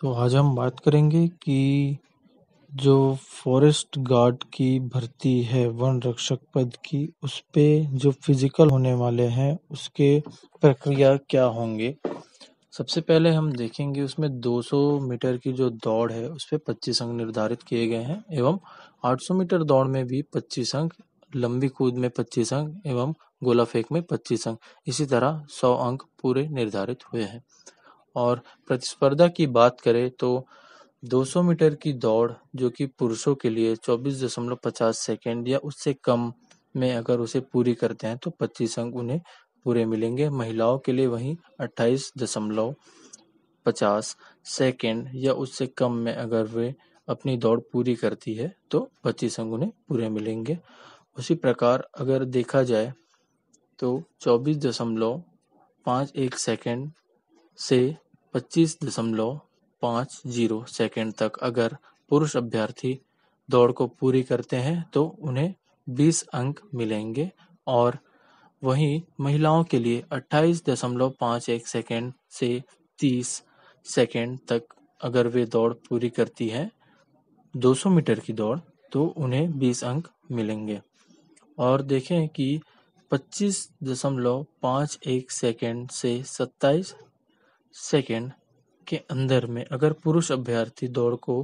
तो आज हम बात करेंगे कि जो फॉरेस्ट गार्ड की भर्ती है वन रक्षक पद की, उस पे जो फिजिकल होने वाले हैं उसके प्रक्रिया क्या होंगे। सबसे पहले हम देखेंगे उसमें 200 मीटर की जो दौड़ है उस पे 25 अंक निर्धारित किए गए हैं एवं 800 मीटर दौड़ में भी 25 अंक, लंबी कूद में 25 अंक एवं गोला फेंक में 25 अंक, इसी तरह 100 अंक पूरे निर्धारित हुए हैं। और प्रतिस्पर्धा की बात करें तो 200 मीटर की दौड़ जो कि पुरुषों के लिए 24.50 सेकेंड या उससे कम में अगर उसे पूरी करते हैं तो 25 अंक उन्हें पूरे मिलेंगे। महिलाओं के लिए वहीं 28.50 सेकेंड या उससे कम में अगर वे अपनी दौड़ पूरी करती है तो 25 अंक उन्हें पूरे मिलेंगे। उसी प्रकार अगर देखा जाए तो 24.51 सेकेंड से 25.50 सेकेंड तक अगर पुरुष अभ्यर्थी दौड़ को पूरी करते हैं तो उन्हें 20 अंक मिलेंगे। और वहीं महिलाओं के लिए 28.51 सेकेंड से 30 सेकेंड तक अगर वे दौड़ पूरी करती हैं 200 मीटर की दौड़ तो उन्हें 20 अंक मिलेंगे। और देखें कि 25.51 सेकेंड से 27 सेकेंड के अंदर में अगर पुरुष अभ्यर्थी दौड़ को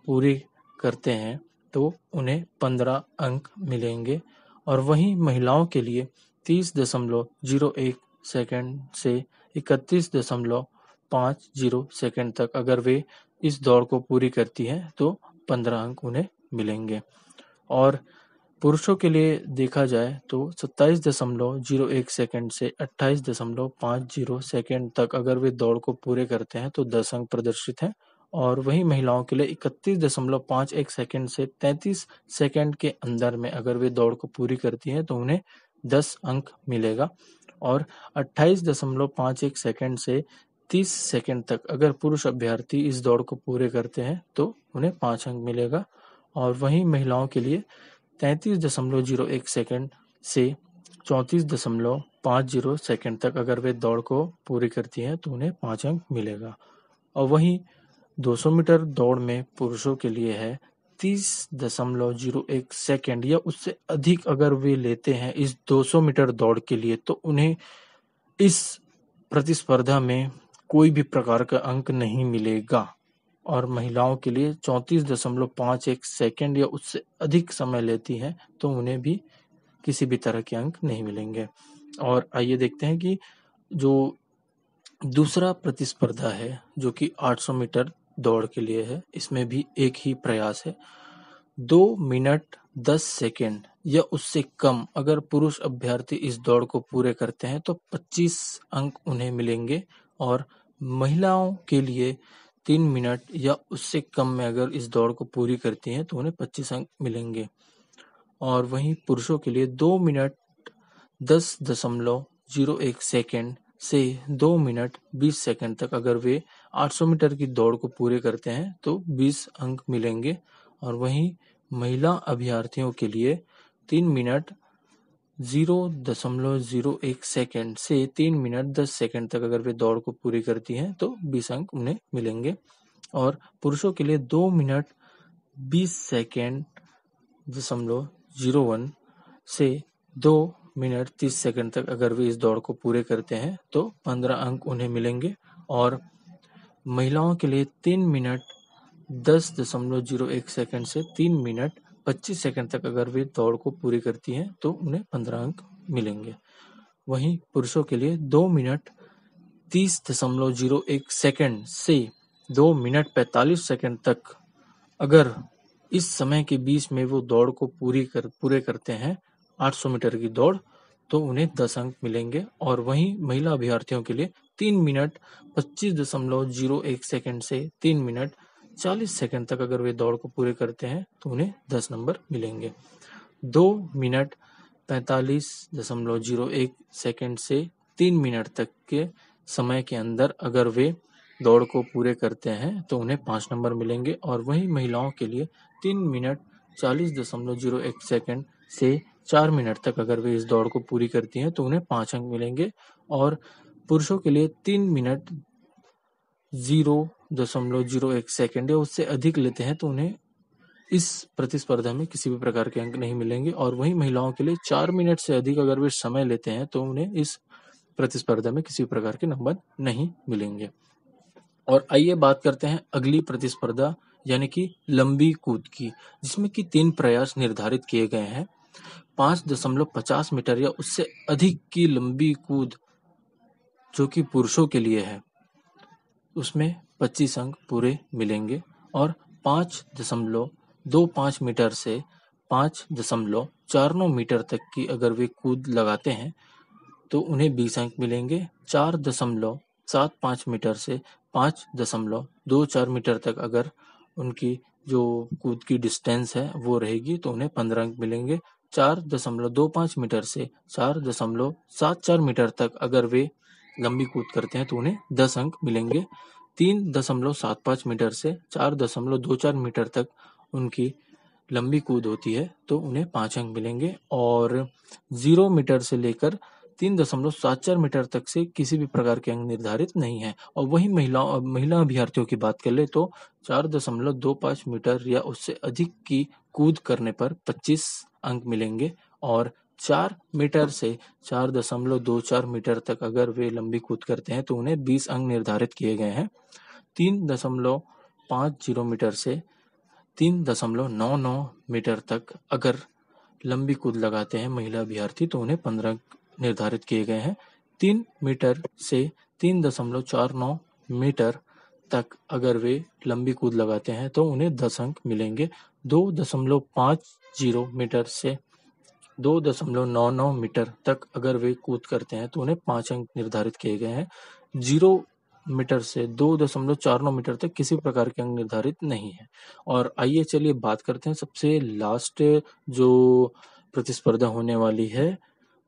पूरी करते हैं तो उन्हें 15 अंक मिलेंगे। और वहीं महिलाओं के लिए 30.01 सेकेंड से 31.50 सेकेंड तक अगर वे इस दौड़ को पूरी करती हैं तो 15 अंक उन्हें मिलेंगे। और पुरुषों के लिए देखा जाए तो 27.01 सेकेंड से 28.50 सेकेंड तक अगर वे दौड़ को पूरे करते हैं तो 10 अंक प्रदर्शित हैं। और वहीं महिलाओं के लिए 31.51 सेकेंड से 33 सेकेंड के अंदर में अगर वे दौड़ को पूरी करती हैं तो उन्हें 10 अंक मिलेगा। और 28.51 सेकेंड से 30 सेकेंड तक अगर पुरुष अभ्यर्थी इस दौड़ को पूरे करते हैं तो उन्हें 5 अंक मिलेगा। और वहीं महिलाओं के लिए 33.01 सेकेंड से 34.50 सेकेंड तक अगर वे दौड़ को पूरी करती हैं तो उन्हें 5 अंक मिलेगा। और वहीं 200 मीटर दौड़ में पुरुषों के लिए है 30.01 सेकेंड या उससे अधिक अगर वे लेते हैं इस 200 मीटर दौड़ के लिए तो उन्हें इस प्रतिस्पर्धा में कोई भी प्रकार का अंक नहीं मिलेगा। और महिलाओं के लिए 34.51 सेकेंड या उससे अधिक समय लेती हैं तो उन्हें भी किसी भी तरह के अंक नहीं मिलेंगे। और आइए देखते हैं कि जो दूसरा प्रतिस्पर्धा है जो कि 800 मीटर दौड़ के लिए है, इसमें भी एक ही प्रयास है। 2 मिनट 10 सेकेंड या उससे कम अगर पुरुष अभ्यर्थी इस दौड़ को पूरे करते हैं तो 25 अंक उन्हें मिलेंगे। और महिलाओं के लिए 3 मिनट या उससे कम में अगर इस दौड़ को पूरी करती हैं तो उन्हें 25 अंक मिलेंगे। और वहीं पुरुषों के लिए 2 मिनट 10.01 सेकेंड से 2 मिनट 20 सेकेंड तक अगर वे 800 मीटर की दौड़ को पूरे करते हैं तो 20 अंक मिलेंगे। और वहीं महिला अभ्यर्थियों के लिए 3 मिनट 0.01 सेकेंड से 3 मिनट 10 सेकेंड तक अगर वे दौड़ को पूरी करती हैं तो 20 अंक उन्हें मिलेंगे। और पुरुषों के लिए 2 मिनट 20 सेकेंड 0.01 से 2 मिनट 30 सेकेंड तक अगर वे इस दौड़ को पूरे करते हैं तो 15 अंक उन्हें मिलेंगे। और महिलाओं के लिए 3 मिनट 10.01 सेकेंड से 3 मिनट 25 सेकेंड तक अगर वे दौड़ को पूरी करती हैं तो उन्हें 15 अंक मिलेंगे। वहीं पुरुषों के लिए 2 मिनट 30.01 सेकेंड से 2 मिनट 45 सेकेंड तक अगर इस समय के बीच में वो दौड़ को पूरे करते हैं 800 मीटर की दौड़ तो उन्हें 10 अंक मिलेंगे। और वहीं महिला अभ्यर्थियों के लिए 3 मिनट 25.01 सेकेंड से 3 मिनट 40 सेकेंड तक अगर वे दौड़ को पूरे करते हैं तो उन्हें 10 नंबर मिलेंगे। 2 मिनट 45.01 सेकेंड से 3 मिनट तक के समय के अंदर अगर वे दौड़ को पूरे करते हैं तो उन्हें 5 नंबर मिलेंगे। और वहीं महिलाओं के लिए 3 मिनट 40.01 सेकेंड से 4 मिनट तक अगर वे इस दौड़ को पूरी करती हैं तो उन्हें 5 अंक मिलेंगे। और पुरुषों के लिए 3 मिनट 0.01 सेकंड या उससे अधिक लेते हैं तो उन्हें इस प्रतिस्पर्धा में किसी भी प्रकार के अंक नहीं मिलेंगे। और वहीं महिलाओं के लिए 4 मिनट से अधिक अगर वे समय लेते हैं तो उन्हें इस प्रतिस्पर्धा में किसी प्रकार के नंबर नहीं मिलेंगे। और आइए बात करते हैं अगली प्रतिस्पर्धा यानी कि लंबी कूद की, जिसमें कि 3 प्रयास निर्धारित किए गए हैं। 5.50 मीटर या उससे अधिक की लंबी कूद जो कि पुरुषों के लिए है, उसमें 25 अंक पूरे मिलेंगे। और 5.25 मीटर से 5.49 मीटर तक की अगर वे कूद लगाते हैं तो उन्हें 20 अंक मिलेंगे। 4.75 मीटर से 5.24 मीटर तक अगर उनकी जो कूद की डिस्टेंस है वो रहेगी तो उन्हें 15 अंक मिलेंगे। 4.25 मीटर से 4.74 मीटर तक अगर वे लंबी कूद करते हैं तो उन्हें 10 अंक मिलेंगे। 3.75 मीटर से 4.24 मीटर तक उनकी लंबी कूद होती है तो उन्हें 5 अंक मिलेंगे। और 0 मीटर से लेकर 3.74 मीटर तक से किसी भी प्रकार के अंक निर्धारित नहीं है। और वही महिला अभ्यर्थियों की बात कर ले तो 4.25 मीटर या उससे अधिक की कूद करने पर 25 अंक मिलेंगे। और 4 मीटर से 4.24 मीटर तक अगर वे लंबी कूद करते हैं तो उन्हें 20 अंक निर्धारित किए गए हैं। 3.50 मीटर से 3.99 मीटर तक अगर लंबी कूद लगाते हैं महिला अभ्यर्थी तो उन्हें 15 अंक निर्धारित किए गए हैं। 3 मीटर से 3.49 मीटर तक अगर वे लंबी कूद लगाते हैं तो उन्हें 10 अंक मिलेंगे। 2.50 मीटर से 2.99 मीटर तक अगर वे कूद करते हैं तो उन्हें 5 अंक निर्धारित किए गए हैं। 0 मीटर से 2.49 मीटर तक किसी प्रकार के अंक निर्धारित नहीं है। और आइए चलिए बात करते हैं सबसे लास्ट जो प्रतिस्पर्धा होने वाली है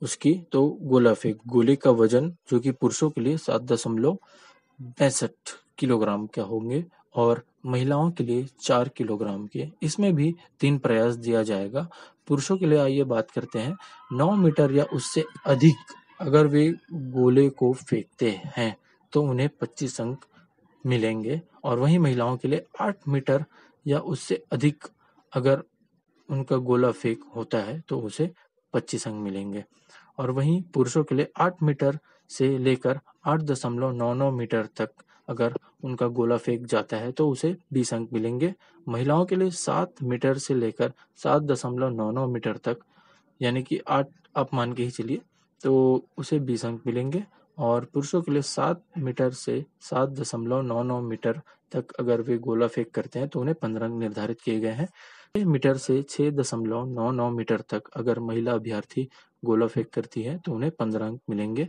उसकी, तो गोला फेंक। गोले का वजन जो कि पुरुषों के लिए 7.62 किलोग्राम का होंगे और महिलाओं के लिए 4 किलोग्राम के। इसमें भी 3 प्रयास दिया जाएगा। पुरुषों के लिए आइए बात करते हैं। 9 मीटर या उससे अधिक अगर वे गोले को फेंकते हैं तो उन्हें 25 अंक मिलेंगे। और वहीं महिलाओं के लिए 8 मीटर या उससे अधिक अगर उनका गोला फेंक होता है तो उसे 25 अंक मिलेंगे। और वहीं पुरुषों के लिए 8 मीटर से लेकर 8.99 मीटर तक अगर उनका गोला फेंक जाता है तो उसे 20 अंक मिलेंगे। महिलाओं के लिए 7 मीटर से लेकर 7.99 मीटर तक यानी कि 8 आप मान के ही चलिए तो उसे 20 अंक मिलेंगे। और पुरुषों के लिए 7 मीटर से 7.99 मीटर तक अगर वे गोला फेंक करते हैं तो उन्हें 15 अंक निर्धारित किए गए हैं। 6 मीटर से 6.99 मीटर तक अगर महिला अभ्यर्थी गोला फेंक करती है तो उन्हें 15 अंक मिलेंगे।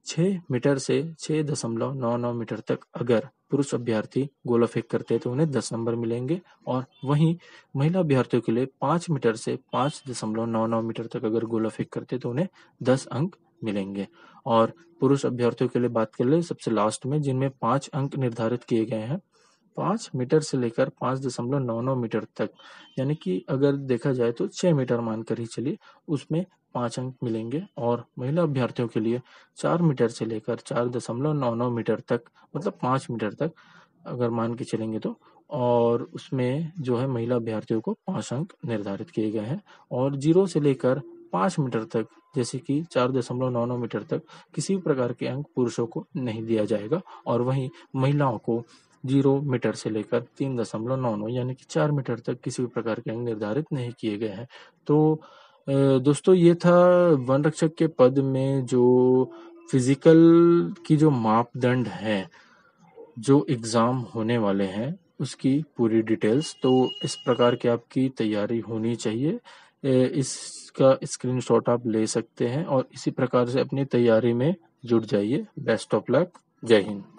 6 मीटर से 6.99 मीटर तक अगर पुरुष अभ्यर्थी गोला फेंक करते हैं तो उन्हें 10 नंबर मिलेंगे। और वहीं महिला अभ्यर्थियों के लिए 5 मीटर से 5.99 मीटर तक अगर गोला फेंक करते हैं तो उन्हें 10 अंक मिलेंगे। और पुरुष अभ्यर्थियों के लिए बात कर ले सबसे लास्ट में, जिनमें 5 अंक निर्धारित किए गए हैं। 5 मीटर से लेकर 5.99 मीटर तक यानी कि अगर देखा जाए तो 6 मीटर मानकर ही चलिए, उसमें 5 अंक मिलेंगे। और महिला अभ्यर्थियों के लिए 4 मीटर से लेकर 4.99 मीटर तक मतलब 5 मीटर तक अगर मान के चलेंगे तो, और उसमें जो है महिला अभ्यर्थियों को 5 अंक निर्धारित किए गए हैं। और 0 से लेकर 5 मीटर तक जैसे कि 4.99 मीटर तक किसी भी प्रकार के अंक पुरुषों को नहीं दिया जाएगा। और वहीं महिलाओं को 0 मीटर से लेकर 3.99 यानी कि 4 मीटर तक किसी भी प्रकार के अंक निर्धारित नहीं किए गए हैं। तो दोस्तों ये था वन रक्षक के पद में जो फिजिकल की जो मापदंड है, जो एग्जाम होने वाले हैं उसकी पूरी डिटेल्स। तो इस प्रकार की आपकी तैयारी होनी चाहिए। इसका स्क्रीनशॉट आप ले सकते हैं और इसी प्रकार से अपनी तैयारी में जुट जाइए। Best of luck. जय हिंद।